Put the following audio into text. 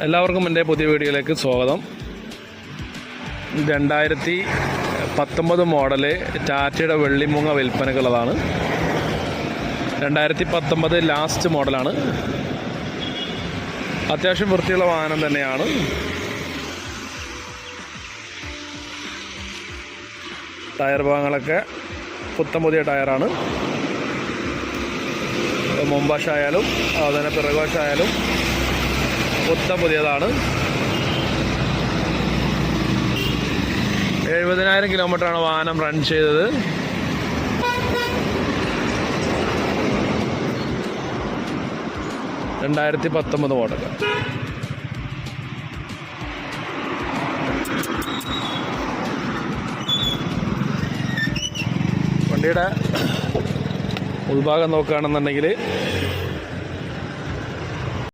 എല്ലാവർക്കും എൻ്റെ പുതിയ വീഡിയോയിലേക്ക് സ്വാഗതം. 2019 മോഡല് ടാറ്റയുടെ വെള്ളിമുങ്ങ വിൽപ്പനക്കുള്ളതാണ്. 2019 ലാസ്റ്റ് മോഡലാണ്. അത്യാവശ്യം വൃത്തിയുള്ള വാഹനം തന്നെയാണ്. ടയർ ഭാഗങ്ങളൊക്കെ പുത്തൻ പുതിയ ടയറാണ്. മുൻവശമായാലും അതുതന്നെ പിറകുവശമായാലും പുത്തൻ പുതിയതാണ്. 70,000 കിലോമീറ്ററാണ് വാഹനം റൺ ചെയ്തത്. (2019) മോഡൽ. വണ്ടിയുടെ ഉൾഭാഗം നോക്കുകയാണെന്നുണ്ടെങ്കിൽ